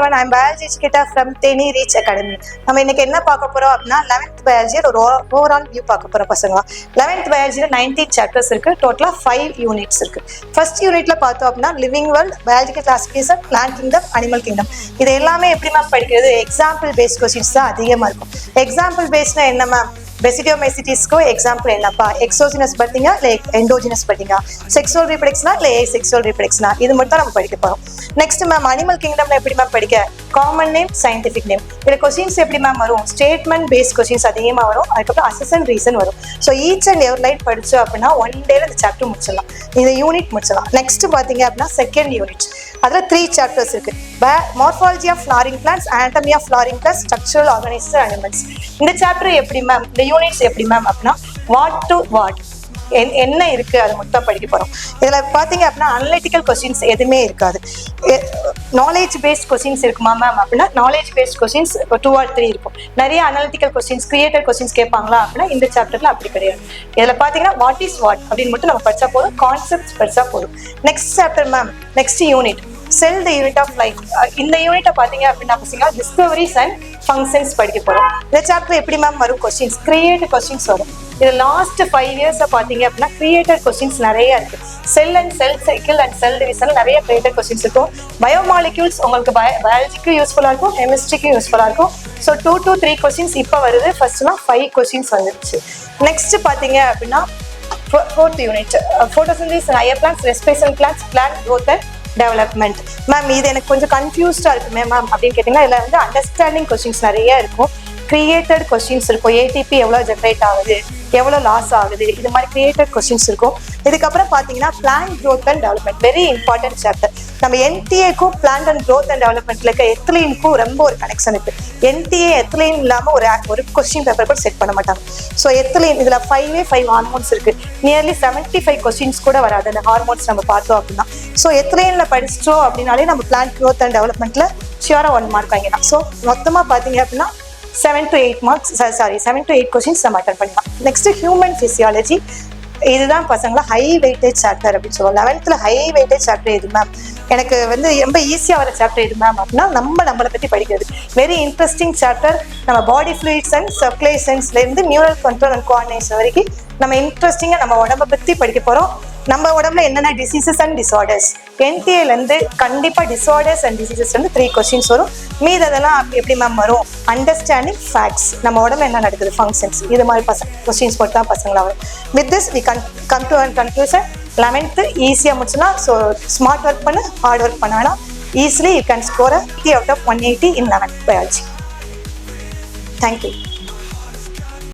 everyone, I am biology educator from TheniReachAcademy. நம்ம இன்னைக்கு என்ன பார்க்க போறோம் அப்படின்னா 11th biology ஒரு ஓவரால் வியூ பார்க்க போறோம் பசங்களா. 11th biology 19 chapters இருக்கு, டோட்டலா 5 units இருக்கு. ஃபர்ஸ்ட் யூனிட்ல பார்த்தோம் அப்படின்னா living world, biological classification, plant kingdom, animal kingdom. இது எல்லாமே எப்படி மேம் படிக்கிறது? எக்ஸாம்பிள் பேஸ்ட் கொஸ்டின்ஸ் தான் அதிகமா இருக்கும். எக்ஸாம்பிள் பேஸ்ட்னா என்ன மேம்? பெசிடியோமைசிட்டிஸ்க்கு எக்ஸாம்பிள் என்னப்பா? எக்ஸோஜினஸ் பார்த்தீங்க இல்லை எண்டோஜினஸ் பார்த்தீங்க, செக்ஸுவல் ரீப்ரொடக்ஷனா இல்லை செக்ஸுவல் ரீப்ரொடக்ஷனா, இது மட்டும் தான் நம்ம படிக்க போகிறோம். நெக்ஸ்ட் மேம் அனிமல் கிங்டம்ல எப்படி மேம் படிக்க? Common name, scientific name. இதில் கொஸ்டின்ஸ் எப்படி மேம் வரும்? ஸ்டேட்மெண்ட் பேஸ்ட் கொஸ்டின்ஸ் அதிகமாக வரும். அதுக்கப்புறம் அசஸ் அண்ட் ரீசன் வரும். So each and ever light படிச்சோம் அப்படின்னா ஒன் டேல இந்த சாப்டர் முடிச்சிடலாம், இந்த யூனிட் முடிச்சிடலாம். நெக்ஸ்ட் பார்த்தீங்க அப்படின்னா செகண்ட் யூனிட், அதில் 3 சாப்டர்ஸ் இருக்கு. Morphology of flowering plants, anatomy of flowering plants, structural organisation animals. இந்த சாப்டர் எப்படி மேம்? இந்த யூனிட்ஸ் எப்படி மேம் அப்படின்னா வாட் டு வாட், என்ன இருக்கு அது மட்டும் படிக்க போறோம். இதுல பாத்தீங்க அப்படின்னா அனலிட்டிக்கல் கொஸ்டின்ஸ் எதுவுமே இருக்காது. நாலேஜ் பேஸ்ட் கொஸ்டின்ஸ் இருக்குமா மேம் அப்படின்னா நாலேஜ் பேஸ்ட் கொஸ்டின்ஸ் 2 or 3 இருக்கும். நிறைய அனலிட்டிக்கல் கொஸ்டின்ஸ், கிரியேட்டர் கொஸ்டின்ஸ் கேட்பாங்களா அப்படின்னா இந்த சாப்டர்ல அப்படி கிடையாது. இதுல பாத்தீங்கன்னா வாட் இஸ் வாட் அப்படின்னு மட்டும் நம்ம படிச்சா போதும், கான்செப்ட்ஸ் படிச்சா போதும். Next chapter ma'am, next unit cell the unit of life. இந்த யூனிட்டை பார்த்தீங்க அப்படின்னா பசங்க டிஸ்கவரிஸ் அண்ட் ஃபங்க்ஷன்ஸ் படிக்க போகிறோம். இந்த சாப்டர் எப்படி மேம் வரும்? கொஸ்டின்ஸ் கிரியேட்டட் கொஸ்டின்ஸ் வரும். இது லாஸ்ட் 5 இயர்ஸை பார்த்தீங்க அப்படின்னா கிரியேட்டட் கொஸ்டின்ஸ் நிறைய இருக்கு. Cell and cell cycle and cell division நிறைய கிரியேட்டட் கொஸ்டின்ஸ் இருக்கும். பயோமாலிக்யூல்ஸ் உங்களுக்கு பயாலஜிக்கு யூஸ்ஃபுல்லாக இருக்கும், கெமிஸ்ட்ரிக்கு யூஸ்ஃபுல்லாக இருக்கும். ஸோ 2 to 3 கொஸ்டின்ஸ் இப்போ வருது. ஃபர்ஸ்ட்லாம் 5 கொஸ்டின்ஸ் வந்துருச்சு. நெக்ஸ்ட் பார்த்தீங்க அப்படின்னா 4th unit photosynthesis, higher plants, respiration plants, plant growth and development. Ma'am இது எனக்கு கொஞ்சம் கன்ஃபியூஸ்டா இருக்குமே மேம் அப்படின்னு கேட்டீங்கன்னா இதுல வந்து அண்டர்ஸ்டாண்டிங் கொஸ்டின்ஸ் நிறைய இருக்கும், கிரியேட்டட் கொஸ்டின்ஸ் இருக்கும். ஏடிபி எவ்வளோ ஜென்ரேட் ஆகுது, எவ்வளோ லாஸ் ஆகுது, இது மாதிரி கிரியேட்டட் கொஸ்டின்ஸ் இருக்கும். இதுக்கப்புறம் பார்த்தீங்கன்னா plant growth and development, very important chapter. நம்ம என்டிஏக்கும் பிளான்ட் அண்ட் க்ரோத் அண்ட் டெவலப்மெண்ட்ல இருக்க எத்திலீனுக்கும் ரொம்ப ஒரு கனெக்ஷன் இருக்கு. என்டிஏ எத்திலீன் இல்லாமல் ஒரு கொஸ்டின் பேப்பர் கூட செட் பண்ண மாட்டாங்க. ஸோ எத்திலீன் இதில் 5 ஹார்மோன்ஸ் இருக்கு. நியர்லி 75 கொஸ்டின்ஸ் கூட வராது அந்த ஹார்மோன்ஸ் நம்ம பார்த்தோம் அப்படின்னா. ஸோ எத்திலீன்ல படிச்சிட்டோம் அப்படின்னாலே நம்ம பிளான்ட் க்ரோத் அண்ட் டெவலப்மெண்ட்ல ஷியரா 1 மார்க் வாங்கிடலாம். ஸோ மொத்தமாக பார்த்தீங்க அப்படின்னா 7 to 8 கொஸ்டின்ஸ் நம்ம அட்டன் பண்ணலாம். நெக்ஸ்ட் ஹியூமன் பிசியாலஜி, இதுதான் பசங்களா ஹை வெயிட்டேஜ் சாப்டர் அப்படின்னு சொல்லுவோம். 11th ஹை வெயிட்டேஜ் சாப்டர் எது மேம்? எனக்கு வந்து ரொம்ப ஈஸியாக வர சாப்டர் எது மேம் அப்படின்னா நம்மளை பற்றி படிக்கிறது. Very interesting chapter. நம்ம பாடி ஃப்ளூயிட்ஸ் அண்ட் சர்க்குலேஷன்ஸ்லேருந்து நியூரல் கண்ட்ரோல் அண்ட் கோஆர்டினேஷன் வரைக்கும் நம்ம இன்ட்ரெஸ்டிங்காக நம்ம உடம்பை பற்றி படிக்க போகிறோம். நம்ம உடம்புல என்னென்ன டிசீசஸ் அண்ட் டிசார்டர்ஸ், என்டிஏலேருந்து கண்டிப்பாக டிசார்டர்ஸ் அண்ட் டிசீசஸ் வந்து 3 கொஸ்டின்ஸ் வரும். மீதெல்லாம் எப்படி மேம் வரும்? அண்டர்ஸ்டாண்டிங் ஃபேக்ட்ஸ், நம்ம உடம்புல என்ன நடக்குது, ஃபங்க்ஷன்ஸ், இது மாதிரி கொஸ்டின்ஸ் போட்டு தான் பசங்களா வரும். With this we come to an conclusion. 11th ஈஸியாக முடிச்சுன்னா, ஸோ ஸ்மார்ட் ஒர்க் பண்ணு, ஹார்ட் ஒர்க் பண்ண வேணாம். Easily you can score 80 out of 180 in 11th biology. Thank you.